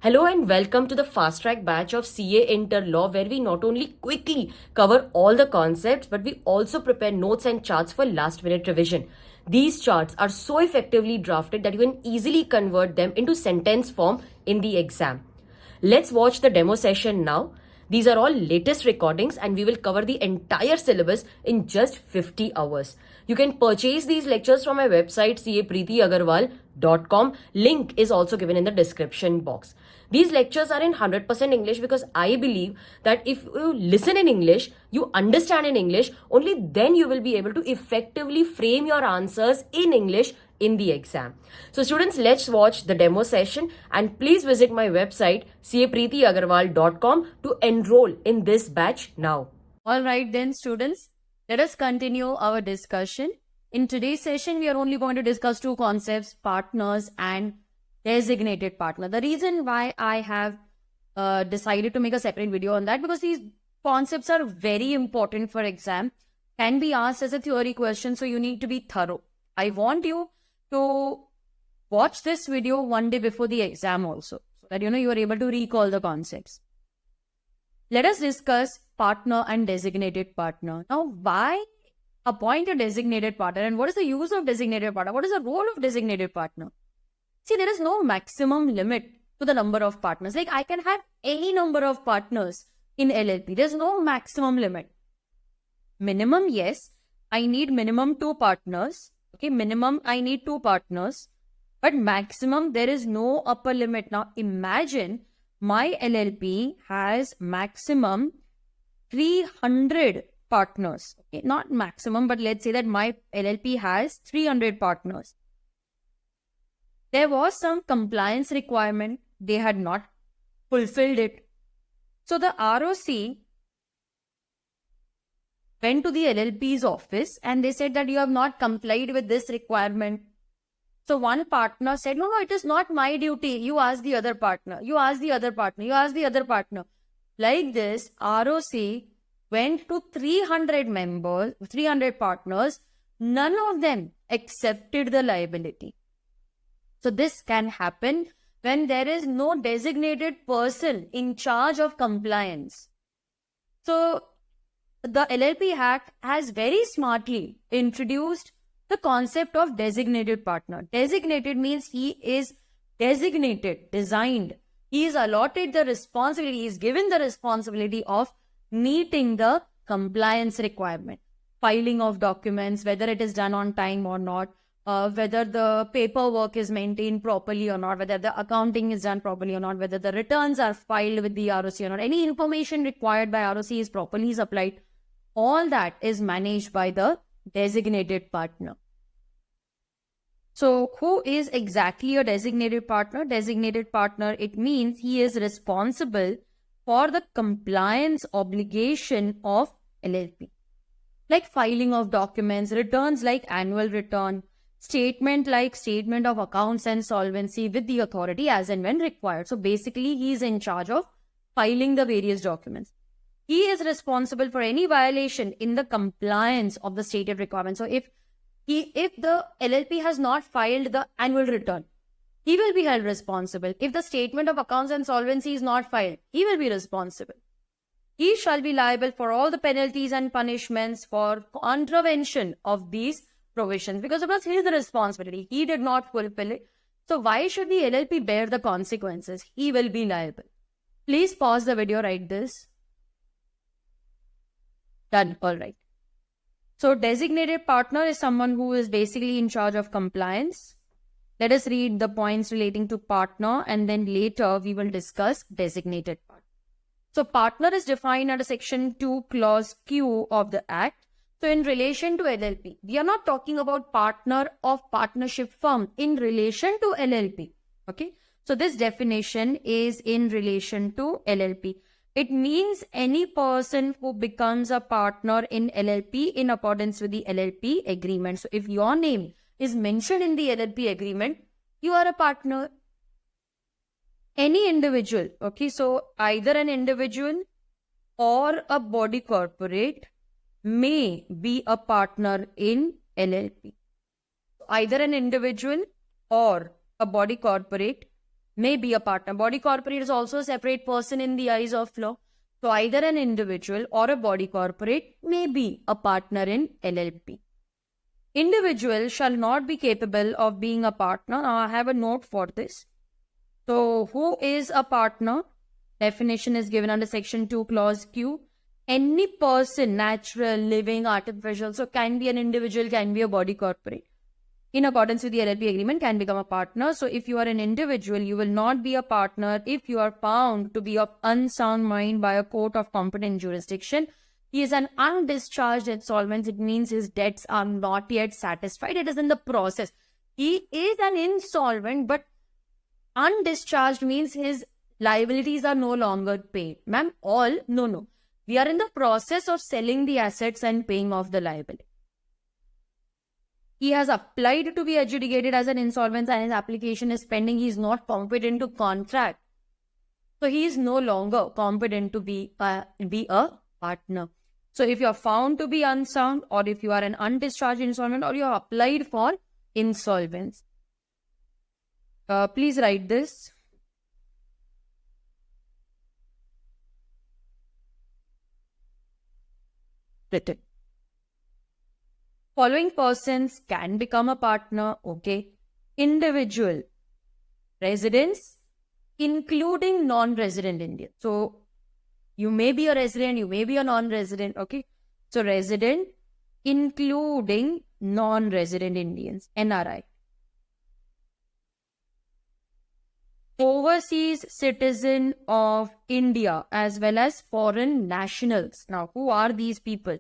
Hello and welcome to the fast track batch of CA Inter Law, where we not only quickly cover all the concepts but we also prepare notes and charts for last minute revision. These charts are so effectively drafted that you can easily convert them into sentence form in the exam. Let's watch the demo session now. These are all latest recordings and we will cover the entire syllabus in just 50 hours. You can purchase these lectures from my website capreetyagarwal.com. Link is also given in the description box. These lectures are in 100% English because I believe that if you listen in English, you understand in English, only then you will be able to effectively frame your answers in English in the exam. So students, let's watch the demo session and please visit my website capreetyagarwal.com to enroll in this batch now. All right then students, let us continue our discussion. In today's session, we are only going to discuss two concepts, partners and designated partner. The reason why I have decided to make a separate video on that, because these concepts are very important for exam, can be asked as a theory question, so you need to be thorough. I want you to watch this video one day before the exam also, so that you are able to recall the concepts. Let us discuss partner and designated partner. Now, why appoint a designated partner and what is the use of designated partner? What is the role of designated partner? See, there is no maximum limit to the number of partners. Like, I can have any number of partners in LLP. There's no maximum limit. Minimum, yes, I need minimum 2 partners. Okay, minimum I need 2 partners. But maximum, there is no upper limit. Now, imagine my LLP has maximum 300 partners. Okay, not maximum, but let's say that my LLP has 300 partners. There was some compliance requirement. They had not fulfilled it. So the ROC went to the LLP's office and they said that you have not complied with this requirement. So one partner said, no, it is not my duty. You ask the other partner. You ask the other partner. You ask the other partner. Like this, ROC went to 300 members, 300 partners. None of them accepted the liability. So this can happen when there is no designated person in charge of compliance. So the LLP Act has very smartly introduced the concept of designated partner. Designated means he is designated, designed. He is allotted the responsibility, he is given the responsibility of meeting the compliance requirement. Filing of documents, whether it is done on time or not, whether the paperwork is maintained properly or not, whether the accounting is done properly or not, whether the returns are filed with the ROC or not, any information required by ROC is properly supplied. All that is managed by the designated partner. So who is exactly a designated partner? Designated partner, it means he is responsible for the compliance obligation of LLP. Like filing of documents, returns like annual return, statement like statement of accounts and solvency with the authority as and when required. So basically, he is in charge of filing the various documents. He is responsible for any violation in the compliance of the stated requirements. So if the LLP has not filed the annual return, he will be held responsible. If the statement of accounts and solvency is not filed, he will be responsible. He shall be liable for all the penalties and punishments for contravention of these provisions, because of course he is the responsibility. He did not fulfill it. So why should the LLP bear the consequences? He will be liable. Please pause the video, write this. Done. All right. So designated partner is someone who is basically in charge of compliance. Let us read the points relating to partner and then later we will discuss designated partner. So partner is defined under section 2 clause Q of the Act. So in relation to LLP, we are not talking about partner of partnership firm in relation to LLP. Okay. So this definition is in relation to LLP. It means any person who becomes a partner in LLP in accordance with the LLP agreement. So if your name is mentioned in the LLP agreement, you are a partner. Any individual, okay, so either an individual or a body corporate may be a partner in LLP. Either an individual or a body corporate may be a partner. Body corporate is also a separate person in the eyes of law. So either an individual or a body corporate may be a partner in LLP. Individual shall not be capable of being a partner. Now I have a note for this. So who is a partner? Definition is given under section 2 clause Q. Any person, natural, living, artificial, so can be an individual, can be a body corporate, in accordance with the LLP agreement can become a partner. So if you are an individual, you will not be a partner if you are found to be of unsound mind by a court of competent jurisdiction. He is an undischarged insolvent. It means his debts are not yet satisfied. It is in the process. He is an insolvent, but undischarged means his liabilities are no longer paid. Ma'am, no. We are in the process of selling the assets and paying off the liability. He has applied to be adjudicated as an insolvency and his application is pending. He is not competent to contract. So he is no longer competent to be a partner. So if you are found to be unsound, or if you are an undischarged insolvent, or you have applied for insolvency, please write this. Written. Following persons can become a partner. Okay. Individual, residents, including non-resident Indians. So you may be a resident, you may be a non-resident. Okay. So resident, including non-resident Indians, NRI. Overseas citizen of India as well as foreign nationals. Now, who are these people?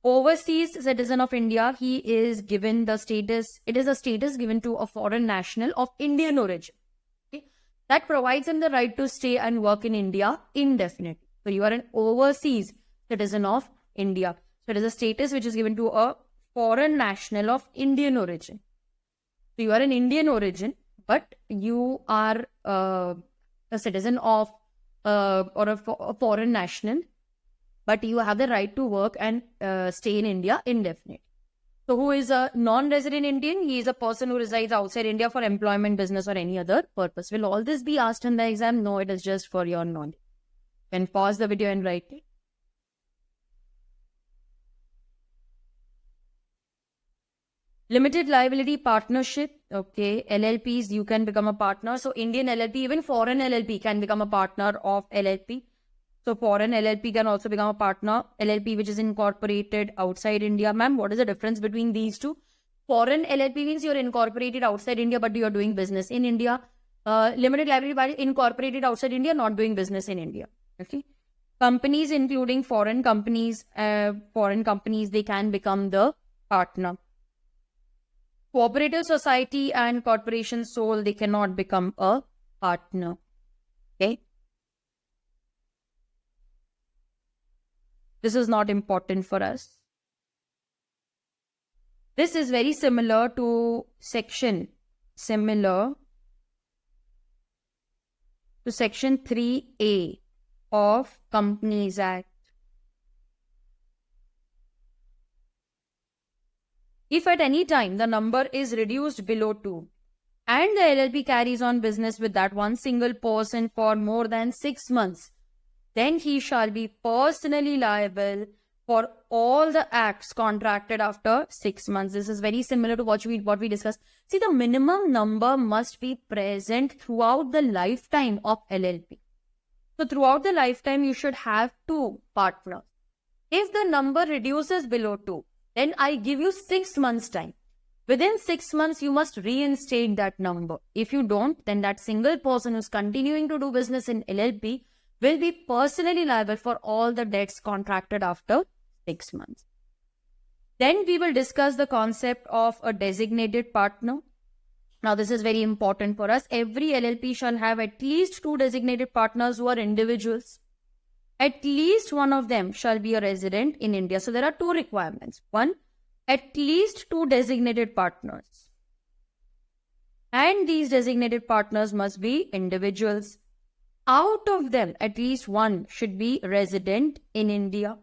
Overseas citizen of India, he is given the status, it is a status given to a foreign national of Indian origin. Okay? That provides him the right to stay and work in India indefinitely. So you are an overseas citizen of India. So it is a status which is given to a foreign national of Indian origin. So you are an Indian origin, but you are a citizen of or a foreign national, but you have the right to work and stay in India indefinitely. So who is a non-resident Indian? He is a person who resides outside India for employment, business, or any other purpose. Will all this be asked in the exam? No, it is just for your knowledge. You can pause the video and write it. Limited liability partnership. Okay, LLPs, you can become a partner. So Indian LLP, even foreign LLP can become a partner of LLP. So foreign LLP can also become a partner. LLP which is incorporated outside India. Ma'am, what is the difference between these two? Foreign LLP means you're incorporated outside India, but you're doing business in India. Limited liability incorporated outside India, not doing business in India. Okay. Companies, including foreign companies, they can become the partner. Cooperative society and corporation sole, they cannot become a partner. Okay. This is not important for us. This is very similar to section 3A of Companies Act. If at any time the number is reduced below 2 and the LLP carries on business with that one single person for more than 6 months, then he shall be personally liable for all the acts contracted after 6 months. This is very similar to what we discussed. See, the minimum number must be present throughout the lifetime of LLP. So throughout the lifetime, you should have 2 partners. If the number reduces below 2, then I give you 6 months time. Within 6 months, you must reinstate that number. If you don't, then that single person who's continuing to do business in LLP will be personally liable for all the debts contracted after 6 months. Then we will discuss the concept of a designated partner. Now, this is very important for us. Every LLP shall have at least 2 designated partners who are individuals. At least one of them shall be a resident in India. So there are 2 requirements. 1, at least 2 designated partners. And these designated partners must be individuals. Out of them, at least 1 should be resident in India.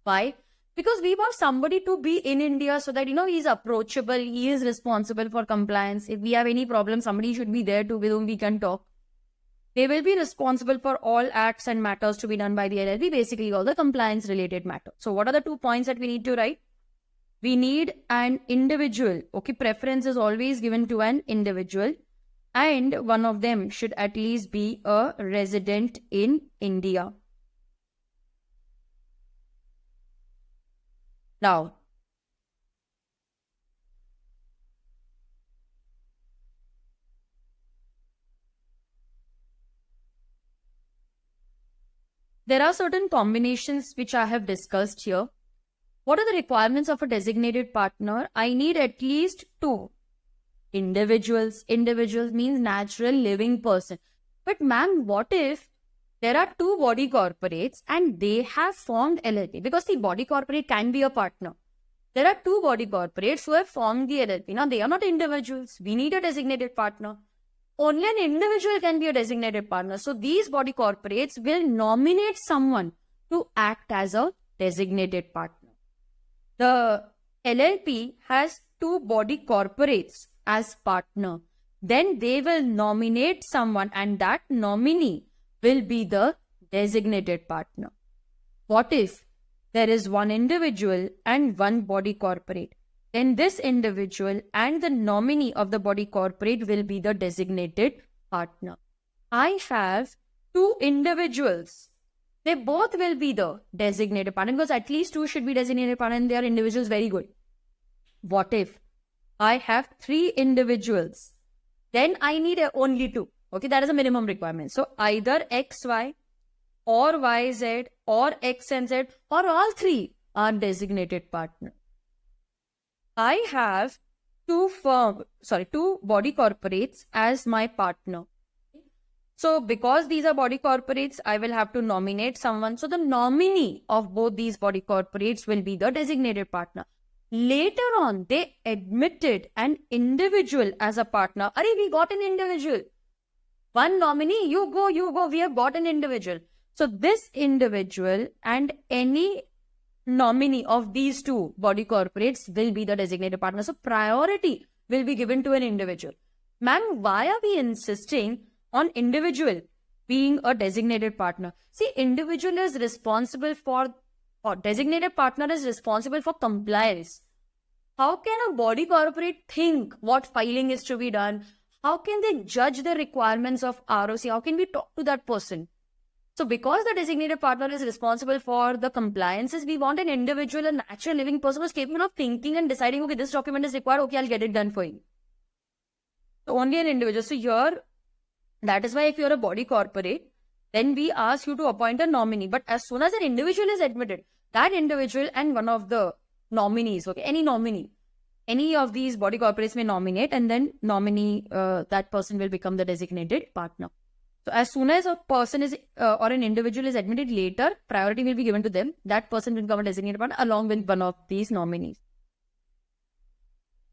Why? Because we want somebody to be in India so that, he is approachable, he is responsible for compliance. If we have any problem, somebody should be there with whom we can talk. They will be responsible for all acts and matters to be done by the LLP, basically all the compliance related matters. So what are the 2 points that we need to write? We need an individual. Okay, preference is always given to an individual, and one of them should at least be a resident in India. Now, there are certain combinations which I have discussed here. What are the requirements of a designated partner? I need at least 2 individuals. Individuals means natural living person. But ma'am, what if there are 2 body corporates and they have formed LLP? Because the body corporate can be a partner. There are 2 body corporates who have formed the LLP. Now, they are not individuals. We need a designated partner. Only an individual can be a designated partner. So, these body corporates will nominate someone to act as a designated partner. The LLP has 2 body corporates as partner. Then they will nominate someone, and that nominee will be the designated partner. What if there is 1 individual and 1 body corporate? Then this individual and the nominee of the body corporate will be the designated partner. I have 2 individuals. They both will be the designated partner, because at least 2 should be designated partner and they are individuals. Very good. What if I have 3 individuals? Then I need only 2. Okay, that is a minimum requirement. So either XY or YZ or X and Z or all 3 are designated partner. I have 2 body corporates as my partner. So because these are body corporates, I will have to nominate someone. So the nominee of both these body corporates will be the designated partner. Later on, they admitted an individual as a partner. Arey, we got an individual. 1 nominee, you go, we have got an individual. So this individual and any nominee of these 2 body corporates will be the designated partner. So priority will be given to an individual. Ma'am, why are we insisting on individual being a designated partner? See, individual is responsible for, or designated partner is responsible for compliance. How can a body corporate think what filing is to be done? How can they judge the requirements of ROC? How can we talk to that person? So because the designated partner is responsible for the compliances, we want an individual, a natural living person who is capable of thinking and deciding, okay, this document is required, okay, I'll get it done for you. So only an individual. So here, that is why if you're a body corporate, then we ask you to appoint a nominee. But as soon as an individual is admitted, that individual and one of the nominees, okay, any nominee, any of these body corporates may nominate, and then nominee, that person will become the designated partner. So as soon as a person is or an individual is admitted later, priority will be given to them. That person will become a designated partner along with one of these nominees.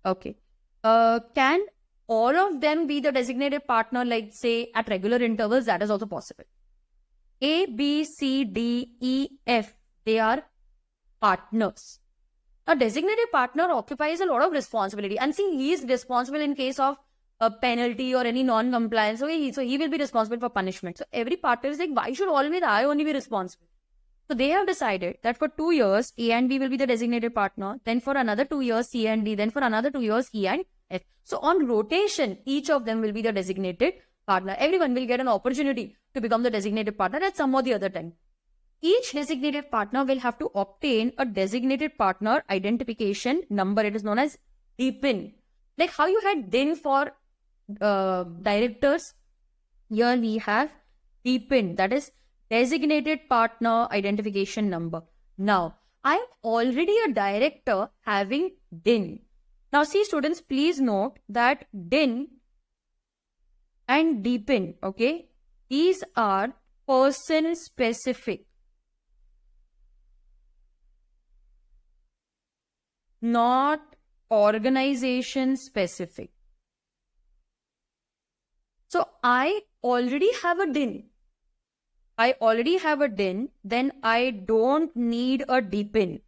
Okay. Can all of them be the designated partner, like say at regular intervals? That is also possible. A, B, C, D, E, F, they are partners. A designated partner occupies a lot of responsibility, and see, he is responsible in case of a penalty or any non-compliance. So he will be responsible for punishment. So every partner is like, why should always I only be responsible? So they have decided that for 2 years, A and B will be the designated partner. Then for another 2 years, C and D. Then for another 2 years, E and F. So on rotation, each of them will be the designated partner. Everyone will get an opportunity to become the designated partner at some or the other time. Each designated partner will have to obtain a designated partner identification number. It is known as DPIN. Like how you had DIN for directors, here we have DPIN, that is designated partner identification number. Now, I am already a director having DIN. Now, see students, please note that DIN and DPIN, okay, these are person specific, not organization specific. So I already have a DIN. Then I don't need a DPIN.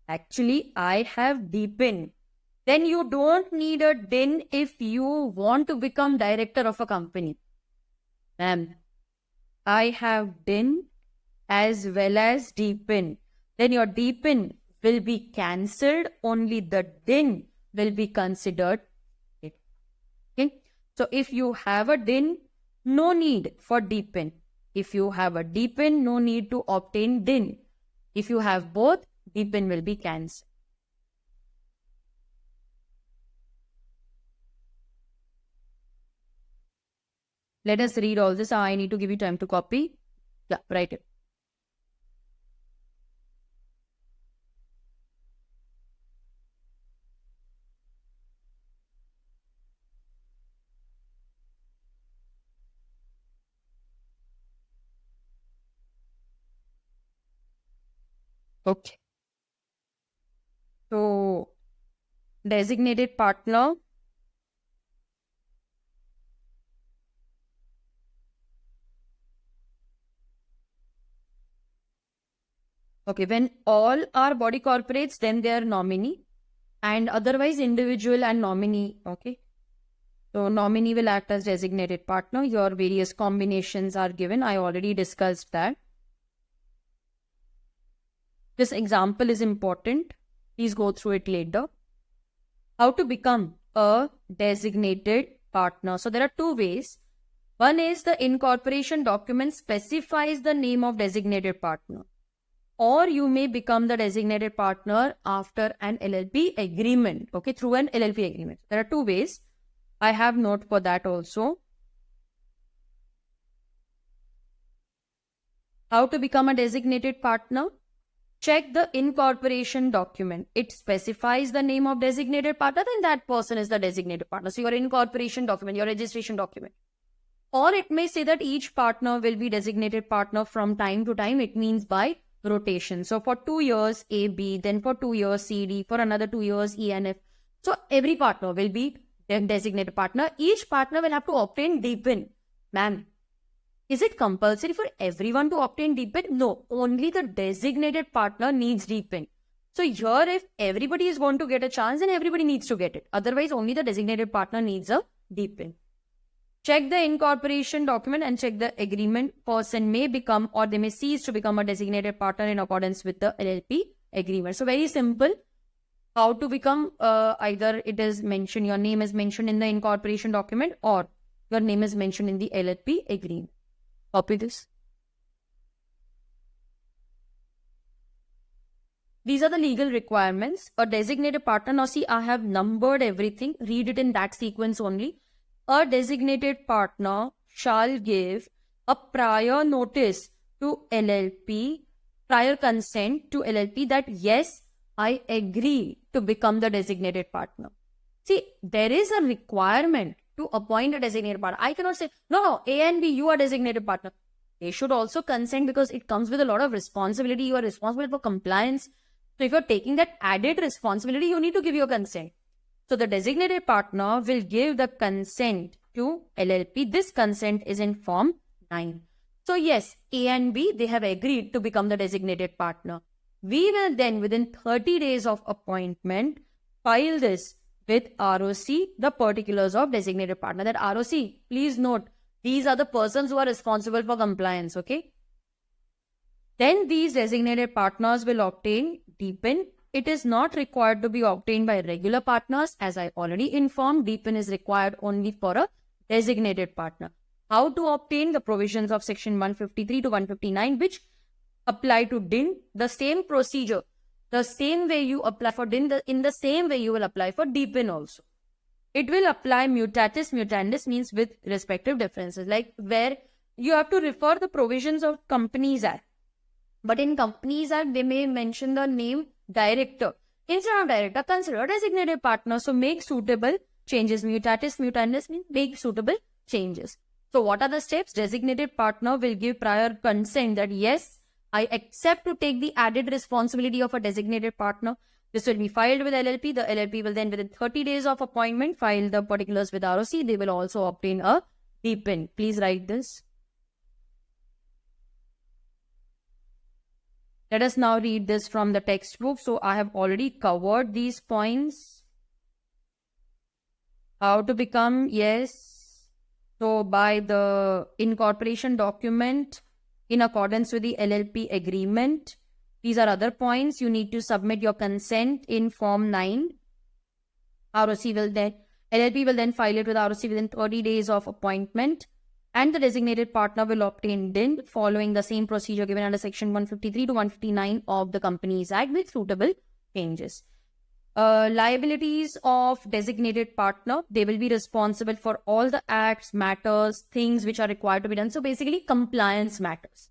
Actually, I have DPIN. Then you don't need a DIN if you want to become director of a company. Ma'am, I have DIN as well as DPIN. Then your DPIN will be cancelled. Only the DIN will be considered. Okay. So if you have a DIN, no need for DPIN. If you have a DPIN, no need to obtain DIN. If you have both, DPIN will be cancelled. Let us read all this. I need to give you time to copy. Yeah, write it. Okay. So, designated partner. Okay, when all are body corporates, then they are nominee, and otherwise individual and nominee. Okay. So nominee will act as designated partner. Your various combinations are given. I already discussed that. This example is important. Please go through it later. How to become a designated partner. So there are two ways. One is the incorporation document specifies the name of designated partner. Or you may become the designated partner after an LLP agreement. Okay, through an LLP agreement. There are two ways. I have note for that also. How to become a designated partner? Check the incorporation document. It specifies the name of designated partner, then that person is the designated partner. So your incorporation document, your registration document. Or it may say that each partner will be designated partner from time to time. It means by rotation. So for 2 years AB, then for 2 years CD, for another 2 years ENF. So every partner will be designated partner. Each partner will have to obtain DPIN. Ma'am, is it compulsory for everyone to obtain DPIN? No, only the designated partner needs DPIN. So here, if everybody is going to get a chance, then everybody needs to get it. Otherwise, only the designated partner needs a DPIN. Check the incorporation document and check the agreement. Person may become or they may cease to become a designated partner in accordance with the LLP agreement. So very simple. How to become, either it is mentioned, your name is mentioned in the incorporation document or your name is mentioned in the LLP agreement. Copy this. These are the legal requirements. A designated partner. Now see, I have numbered everything. Read it in that sequence only. A designated partner shall give a prior notice to LLP, prior consent to LLP that yes, I agree to become the designated partner. See, there is a requirement to appoint a designated partner. I cannot say, no, A and B, you are designated partner. They should also consent because it comes with a lot of responsibility. You are responsible for compliance. So if you're taking that added responsibility, you need to give your consent. So the designated partner will give the consent to LLP. This consent is in Form 9. So yes, A and B, they have agreed to become the designated partner. We will then, within 30 days of appointment, file this with ROC, the particulars of designated partner. That ROC, please note, these are the persons who are responsible for compliance, okay? Then these designated partners will obtain DPIN. It is not required to be obtained by regular partners. As I already informed, DPIN is required only for a designated partner. How to obtain? The provisions of section 153 to 159, which apply to DIN. The same procedure, the same way you apply for DIN, in the same way you will apply for DPIN also. It will apply mutatis mutandis, means with respective differences, like where you have to refer the provisions of Companies Act. But in Companies Act, they may mention the name director. Instead of director, consider a designated partner. So make suitable changes. Mutatis mutandis means make suitable changes. So what are the steps? Designated partner will give prior consent that yes, I accept to take the added responsibility of a designated partner. This will be filed with LLP. The LLP will then, within 30 days of appointment, file the particulars with ROC. They will also obtain a DPIN. Please write this. Let us now read this from the textbook. So I have already covered these points. How to become? Yes. So by the incorporation document in accordance with the LLP agreement. These are other points. You need to submit your consent in Form 9. LLP will then file it with ROC within 30 days of appointment, and the designated partner will obtain DIN following the same procedure given under Section 153 to 159 of the Companies Act with suitable changes. Liabilities of designated partner, they will be responsible for all the acts, matters, things which are required to be done. So basically compliance matters.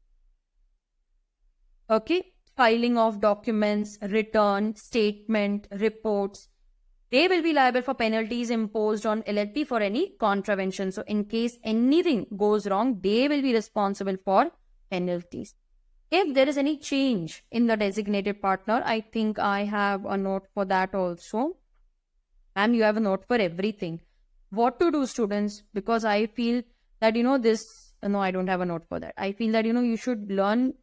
Okay, filing of documents, return, statement, reports. They will be liable for penalties imposed on LLP for any contravention. So in case anything goes wrong, they will be responsible for penalties. If there is any change in the designated partner, I think I have a note for that also. Ma'am, you have a note for everything. What to do, students? Because I feel that, no, I don't have a note for that. I feel that, you should learn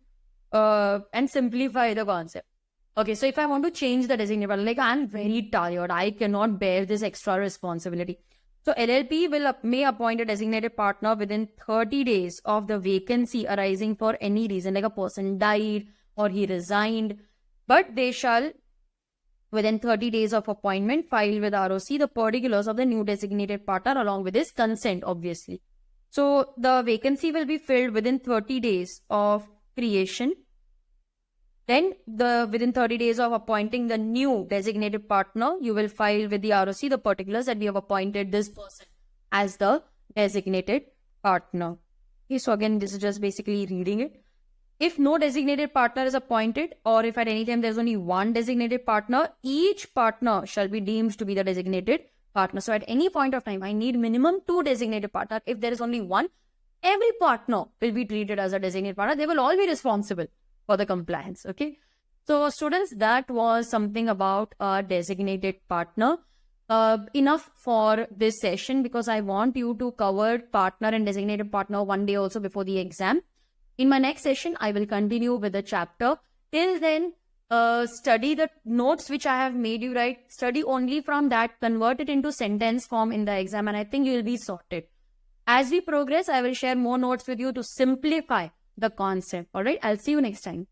and simplify the concept. Okay, so if I want to change the designated partner, like I'm very tired, I cannot bear this extra responsibility. So LLP may appoint a designated partner within 30 days of the vacancy arising for any reason, like a person died or he resigned. But they shall, within 30 days of appointment, file with ROC the particulars of the new designated partner along with his consent, obviously. So the vacancy will be filled within 30 days of creation. Then within 30 days of appointing the new designated partner, you will file with the ROC the particulars that we have appointed this person as the designated partner. Okay, so again, this is just basically reading it. If no designated partner is appointed, or if at any time there's only one designated partner, each partner shall be deemed to be the designated partner. So at any point of time, I need minimum 2 designated partners. If there is only one, every partner will be treated as a designated partner. They will all be responsible for the compliance. Okay, so students, that was something about a designated partner. Enough for this session, because I want you to cover partner and designated partner one day also before the exam. In my next session, I will continue with the chapter. Till then, study the notes which I have made you write. Study only from that, convert it into sentence form in the exam, and I think you will be sorted. As we progress, I will share more notes with you to simplify the concept. All right, I'll see you next time.